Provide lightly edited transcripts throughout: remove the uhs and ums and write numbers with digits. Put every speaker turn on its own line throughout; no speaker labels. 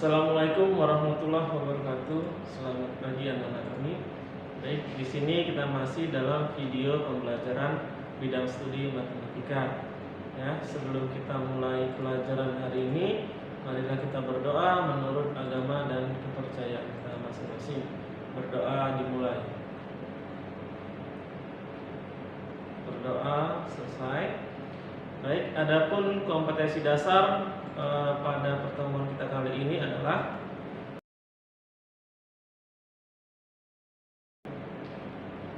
Assalamualaikum warahmatullahi wabarakatuh. Selamat pagi anak-anak kami. Baik, di sini kita masih dalam video pembelajaran bidang studi matematika. Ya, sebelum kita mulai pelajaran hari ini, marilah kita berdoa menurut agama dan kepercayaan kita masing-masing. Berdoa dimulai. Berdoa selesai. Baik, adapun kompetensi dasar pada pertemuan kita kali ini adalah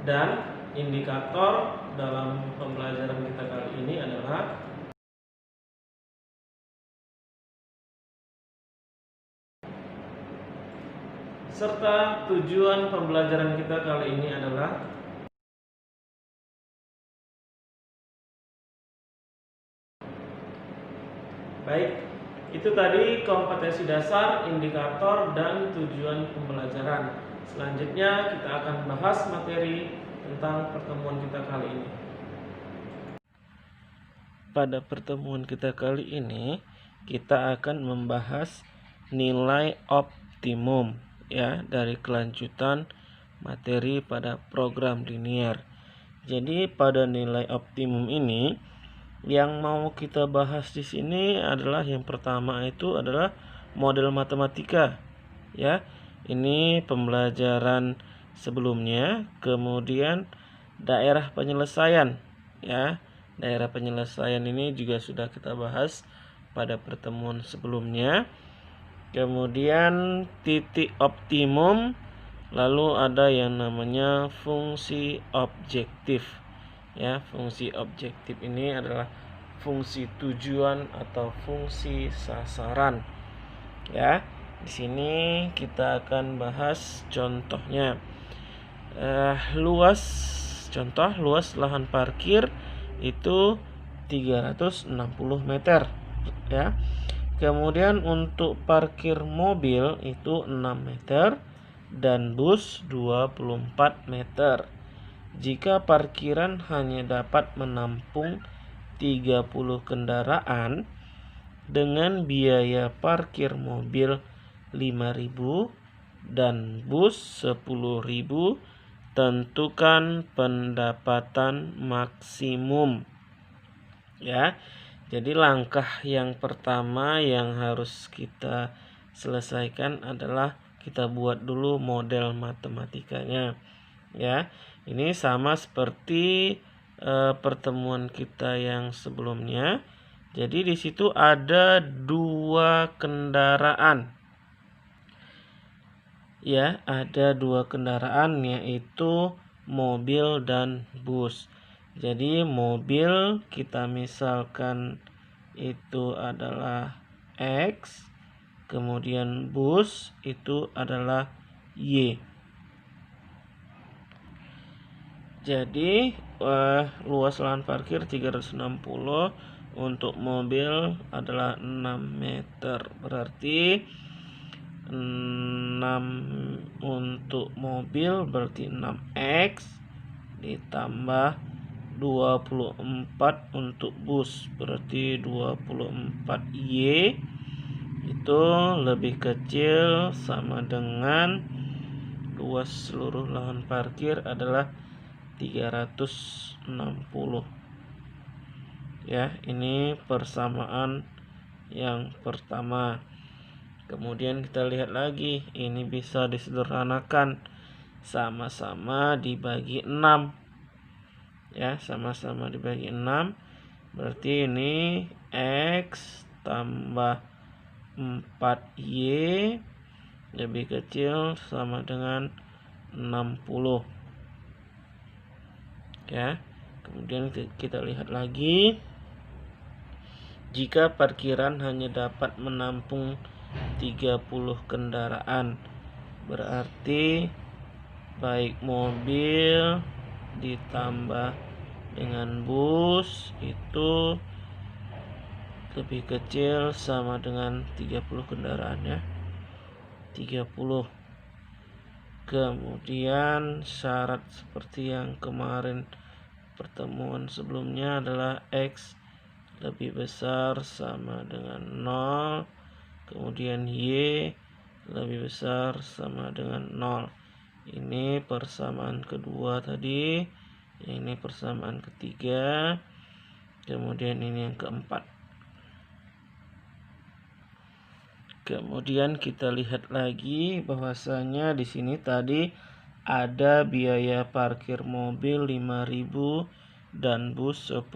dan indikator dalam pembelajaran kita kali ini adalah serta tujuan pembelajaran kita kali ini adalah baik, itu tadi kompetensi dasar, indikator, dan tujuan pembelajaran. Selanjutnya kita akan bahas materi tentang pertemuan kita kali ini. Pada pertemuan kita kali ini, kita akan membahas nilai optimum ya dari kelanjutan materi pada program linear. Jadi pada nilai optimum ini yang mau kita bahas di sini adalah yang pertama itu adalah model matematika ya. Ini pembelajaran sebelumnya, kemudian daerah penyelesaian ya. Daerah penyelesaian ini juga sudah kita bahas pada pertemuan sebelumnya. Kemudian titik optimum, lalu ada yang namanya fungsi objektif. Ya, fungsi objektif ini adalah fungsi tujuan atau fungsi sasaran. Ya, di sini kita akan bahas contohnya. Luas lahan parkir itu 360 meter ya. Kemudian untuk parkir mobil itu 6 meter dan bus 24 meter. Jika parkiran hanya dapat menampung 30 kendaraan dengan biaya parkir mobil 5.000 dan bus 10.000, tentukan pendapatan maksimum. Ya. Jadi langkah yang pertama yang harus kita selesaikan adalah kita buat dulu model matematikanya. Ya, ini sama seperti pertemuan kita yang sebelumnya. Jadi di situ ada 2 kendaraan. Ya, ada 2 kendaraan yaitu mobil dan bus. Jadi mobil kita misalkan itu adalah X, kemudian bus itu adalah Y. Jadi luas lahan parkir 360, untuk mobil adalah 6 meter. Berarti 6 untuk mobil berarti 6X ditambah 24 untuk bus berarti 24Y, itu lebih kecil sama dengan luas seluruh lahan parkir adalah 360 ya. Ini persamaan yang pertama. Kemudian kita lihat lagi, ini bisa disederhanakan, sama-sama dibagi 6 ya, sama-sama dibagi 6 berarti ini X tambah 4Y lebih kecil sama dengan 60 ya. Kemudian kita lihat lagi, jika parkiran hanya dapat menampung 30 kendaraan berarti baik mobil ditambah dengan bus itu lebih kecil sama dengan 30 kendaraan ya. 30. Kemudian syarat seperti yang kemarin pertemuan sebelumnya adalah X lebih besar sama dengan 0 kemudian Y lebih besar sama dengan 0. Ini persamaan kedua tadi, ini persamaan ketiga, kemudian ini yang keempat. Kemudian kita lihat lagi bahwasanya di sini tadi ada biaya parkir mobil 5.000 dan bus 10.000.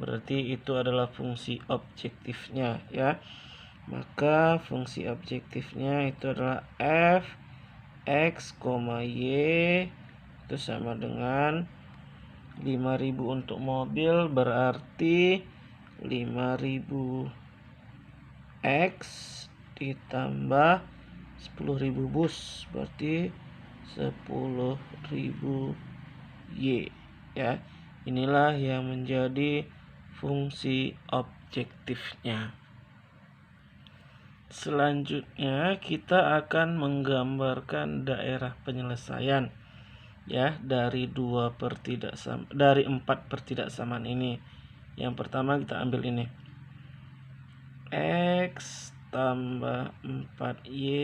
Berarti itu adalah fungsi objektifnya ya. Maka fungsi objektifnya itu adalah f x, y itu sama dengan 5.000 untuk mobil, berarti 5.000 x ditambah 10.000 bus, berarti 10.000 y ya. Inilah yang menjadi fungsi objektifnya. Selanjutnya kita akan menggambarkan daerah penyelesaian ya dari 4 pertidaksamaan ini. Yang pertama kita ambil ini. X tambah 4y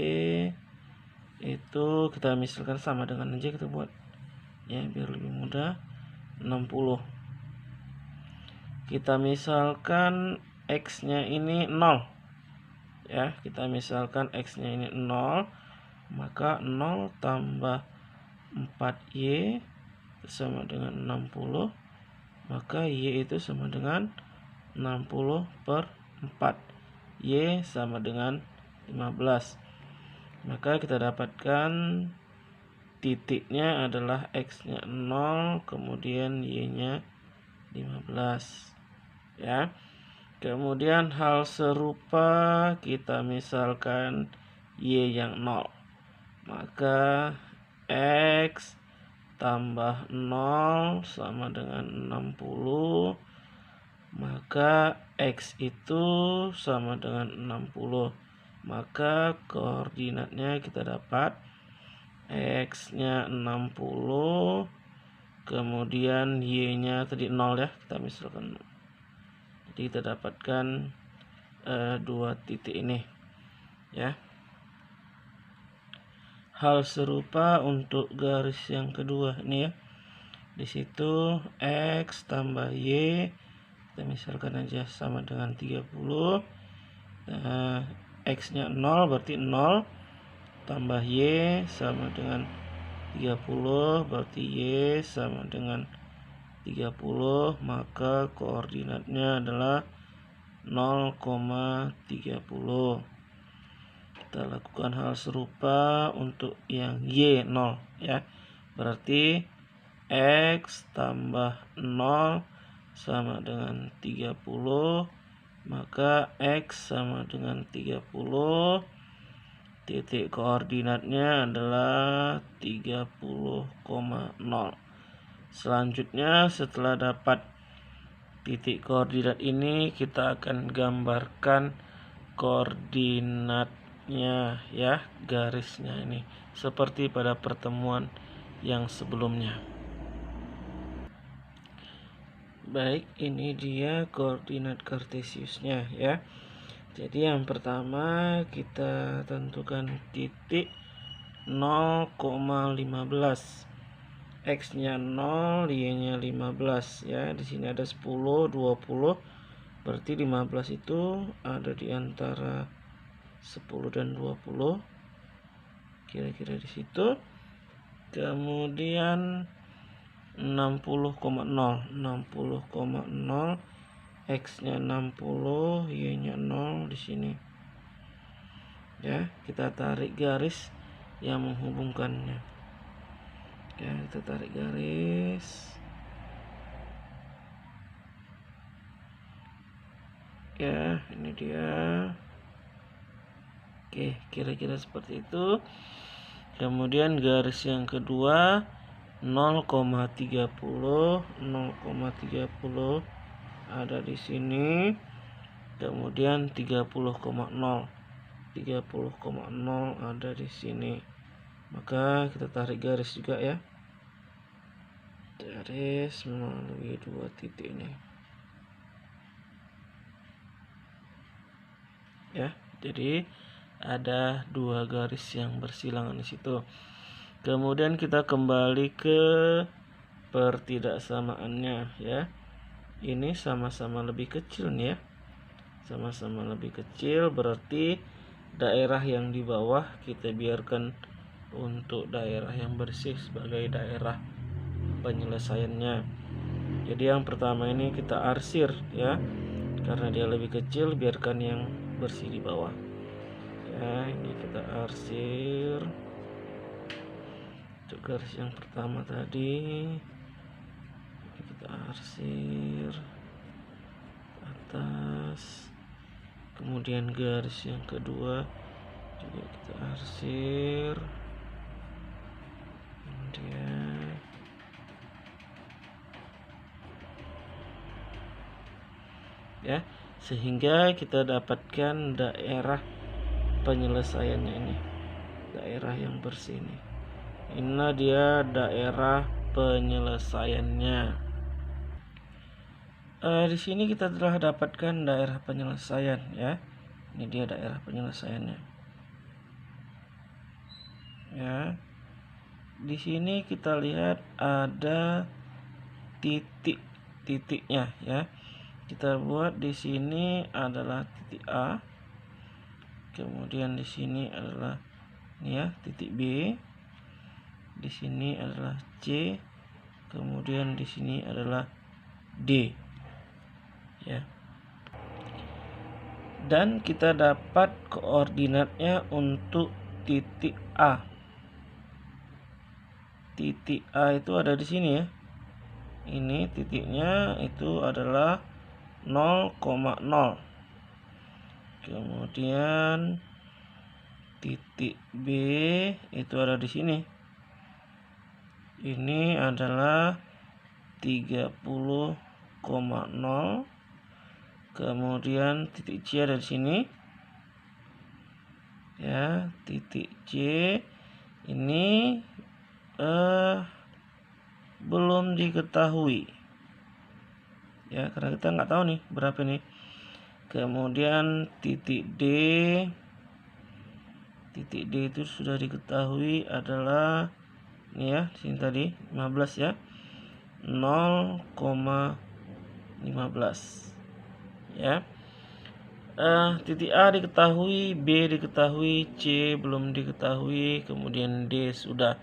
itu kita misalkan sama dengan aja, kita buat ya biar lebih mudah. 60. Kita misalkan x-nya ini 0. Ya, kita misalkan x-nya ini 0, maka 0 tambah 4y sama dengan 60, maka y itu sama dengan 60 per 4, y sama dengan 15. Maka kita dapatkan titiknya adalah x-nya 0, kemudian y-nya 15 ya. Kemudian hal serupa kita misalkan y yang 0, maka x tambah 0 sama dengan 60, maka x itu sama dengan 60, maka koordinatnya kita dapat x-nya 60, kemudian y-nya tadi 0 ya, kita misalkan. Jadi kita dapatkan 2 titik ini ya. Hal serupa untuk garis yang kedua ini ya. Di situ x tambah y, kita misalkan aja sama dengan 30. X-nya 0 berarti 0 tambah y sama dengan 30, berarti y sama dengan 30, maka koordinatnya adalah 0,30. Kita lakukan hal serupa untuk yang y 0 ya. Berarti x tambah 0 sama dengan 30, maka x sama dengan 30. Titik koordinatnya adalah 30,0. Selanjutnya setelah dapat titik koordinat ini, kita akan gambarkan koordinatnya ya, garisnya ini seperti pada pertemuan yang sebelumnya. Baik, ini dia koordinat kartesiusnya ya. Jadi yang pertama kita tentukan titik 0,15. X-nya 0, Y-nya 15 ya. Di sini ada 10, 20. Berarti 15 itu ada di antara 10 dan 20. Kira-kira di situ. Kemudian 60,0. 60,0. X-nya 60, Y-nya 0 di sini. Ya, kita tarik garis yang menghubungkannya. Ya, kita tarik garis. Ya, ini dia. Oke, kira-kira seperti itu. Kemudian garis yang kedua 0,30. 0,30 ada di sini. Kemudian 30,0. 30,0 ada di sini. Maka kita tarik garis juga ya. Garis melalui 2 titik ini. Ya, Jadi ada 2 garis yang bersilangan di situ. Kemudian kita kembali ke pertidaksamaannya ya. Ini sama-sama lebih kecil nih ya. Sama-sama lebih kecil, berarti daerah yang di bawah kita biarkan untuk daerah yang bersih sebagai daerah penyelesaiannya. Jadi yang pertama ini kita arsir ya, karena dia lebih kecil, biarkan yang bersih di bawah ya. Ini kita arsir untuk garis yang pertama tadi, kita arsir atas. Kemudian garis yang kedua juga kita arsir, kemudian ya, sehingga kita dapatkan daerah penyelesaiannya ini, daerah yang bersih ini. Inilah dia daerah penyelesaiannya. Di sini kita telah dapatkan daerah penyelesaian ya. Ini dia daerah penyelesaiannya. Ya. Di sini kita lihat ada titiknya ya. Kita buat di sini adalah titik A. Kemudian di sini adalah ini ya, titik B. Di sini adalah C. Kemudian di sini adalah D. Ya. Dan kita dapat koordinatnya untuk titik A. Titik A itu ada di sini ya. Ini titiknya itu adalah 0,0. Kemudian titik B itu ada di sini. Ini adalah 30,0. Kemudian titik C ada di sini. Ya, titik C ini belum diketahui. Ya, karena kita nggak tahu nih berapa nih. Kemudian titik D. Titik D itu sudah diketahui adalah ini ya, sini tadi 15 ya. 0,15 ya. Titik A diketahui, B diketahui, C belum diketahui, kemudian D sudah.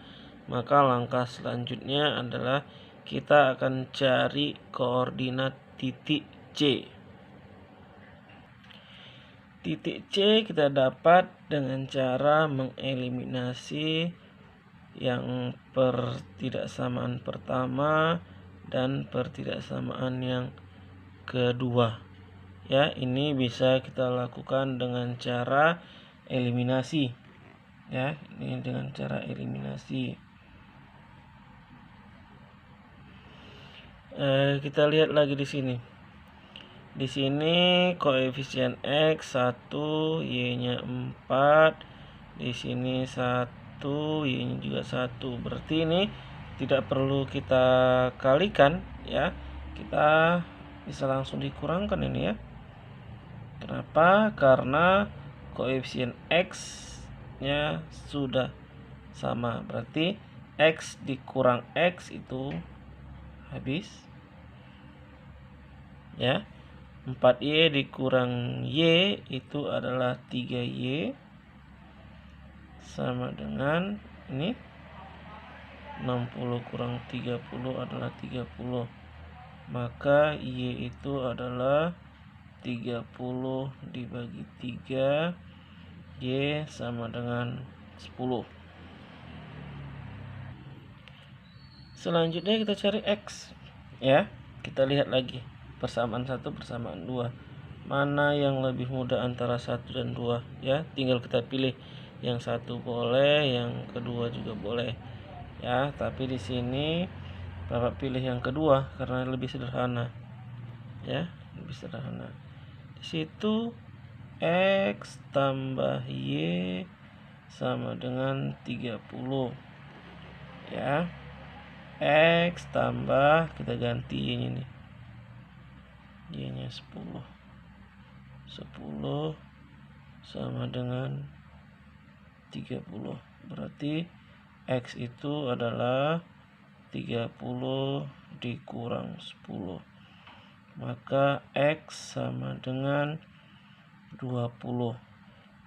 Maka langkah selanjutnya adalah kita akan cari koordinat titik C. Titik C kita dapat dengan cara mengeliminasi yang pertidaksamaan pertama dan pertidaksamaan yang kedua. Ya, ini bisa kita lakukan dengan cara eliminasi. Ya, ini dengan cara eliminasi. Kita lihat lagi di sini. Di sini koefisien X 1, Y-nya 4. Di sini 1, Y-nya juga 1. Berarti ini tidak perlu kita kalikan ya. Kita bisa langsung dikurangkan ini ya. Kenapa? Karena koefisien X-nya sudah sama. Berarti X dikurang X itu habis. Ya. 4Y dikurang Y itu adalah 3Y. Sama dengan ini 60 kurang 30 adalah 30. Maka Y itu adalah 30 dibagi 3, Y sama dengan 10. Selanjutnya kita cari X ya. Kita lihat lagi persamaan 1 persamaan 2. Mana yang lebih mudah antara 1 dan 2 ya. Tinggal kita pilih, yang satu boleh, yang kedua juga boleh ya. Tapi di sini Bapak pilih yang kedua karena lebih sederhana ya, lebih sederhana. Di situ X tambah Y sama dengan 30 ya. X tambah, kita ganti Y-nya nih, Y-nya 10. sama dengan 30. Berarti X itu adalah 30 dikurang 10. Maka X sama dengan 20.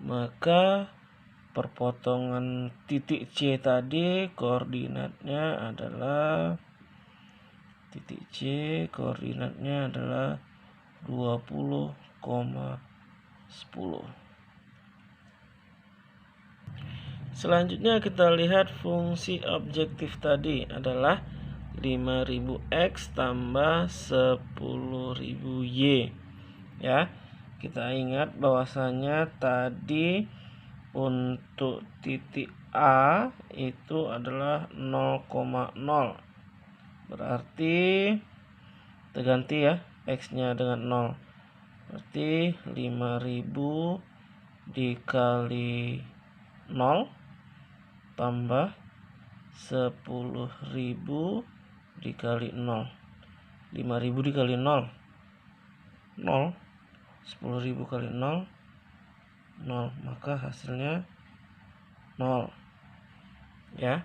Maka perpotongan titik C tadi koordinatnya adalah 20,10. Selanjutnya kita lihat fungsi objektif tadi adalah 5000X tambah 10.000Y. Ya, kita ingat bahwasanya tadi untuk titik A itu adalah 0,0. Berarti terganti ya X-nya dengan 0. Berarti 5000 dikali 0 tambah 10.000 dikali 0. 5000 dikali 0 0. 10.000 kali 0 0, maka hasilnya 0 ya.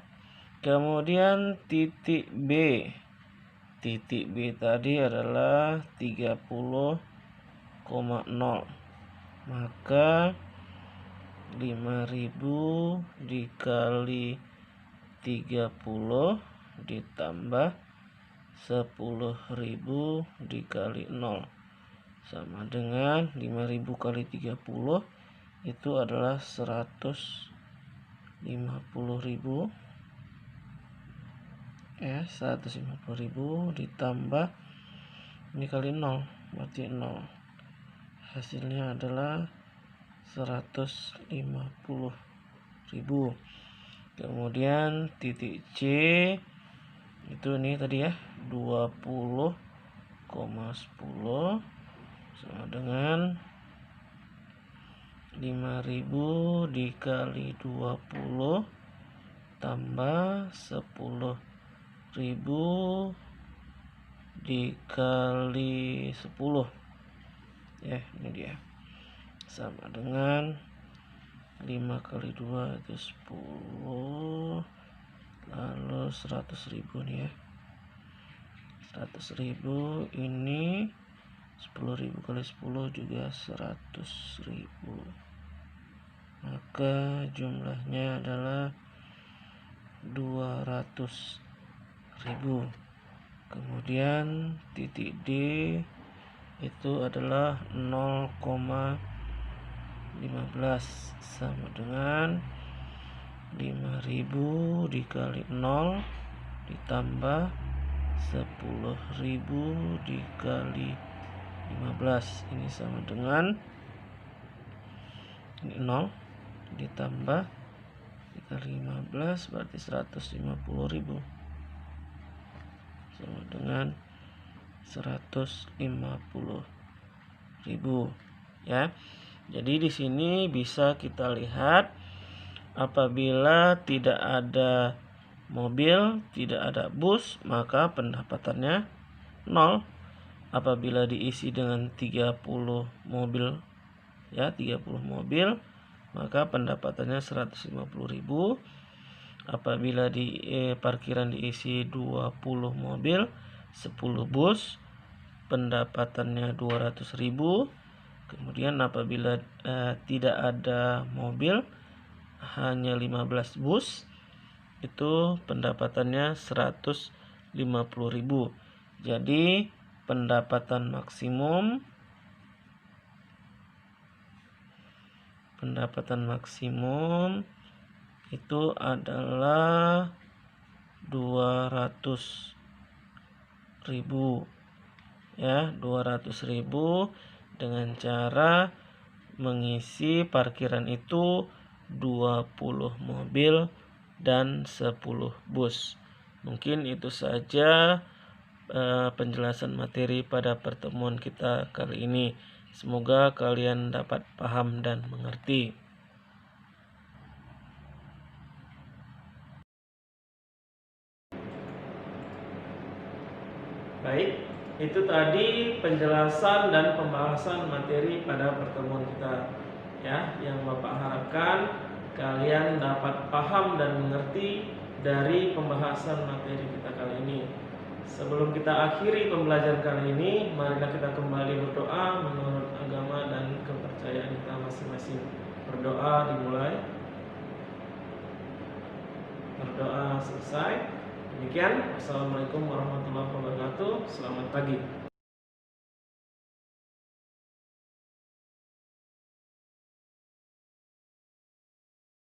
Kemudian titik B. Titik B tadi adalah 30,0. Maka 5000 dikali 30 ditambah 10.000 dikali 0 sama dengan 5000 kali 30 itu adalah 150.000 ya, 150.000 ditambah ini kali 0 berarti 0. Hasilnya adalah 150.000. Kemudian titik C itu ini tadi ya 20,10 sama dengan 5000 dikali 20 tambah 10.000 dikali 10 ya, ini dia sama dengan 5 kali 2 itu 10, lalu 100.000 nih ya, 100.000 ini 10.000 kali 10 juga 100.000. Maka jumlahnya adalah 200.000. Kemudian titik D itu adalah 0,15 sama dengan 5000 dikali 0 ditambah 10.000 dikali 15. Ini sama dengan 0 ditambah dikali 15 berarti 150.000 sama dengan 150.000 ya. Jadi di sini bisa kita lihat apabila tidak ada mobil, tidak ada bus, maka pendapatannya 0. Apabila diisi dengan 30 mobil ya, 30 mobil, maka pendapatannya 150.000. Apabila di parkiran diisi 20 mobil, 10 bus, pendapatannya 200.000. Kemudian apabila tidak ada mobil, hanya 15 bus, itu pendapatannya 150.000. Jadi pendapatan maksimum itu adalah 200.000 ya, 200.000 dengan cara mengisi parkiran itu 20 mobil dan 10 bus. Mungkin itu saja penjelasan materi pada pertemuan kita kali ini. Semoga kalian dapat paham dan mengerti. Baik, itu tadi penjelasan dan pembahasan materi pada pertemuan kita ya, yang Bapak harapkan kalian dapat paham dan mengerti dari pembahasan materi kita kali ini. Sebelum kita akhiri pembelajaran kali ini, marilah kita kembali berdoa menurut agama dan kepercayaan kita masing-masing. Berdoa dimulai. Berdoa selesai. Demikian. Wassalamualaikum warahmatullahi wabarakatuh. Selamat pagi.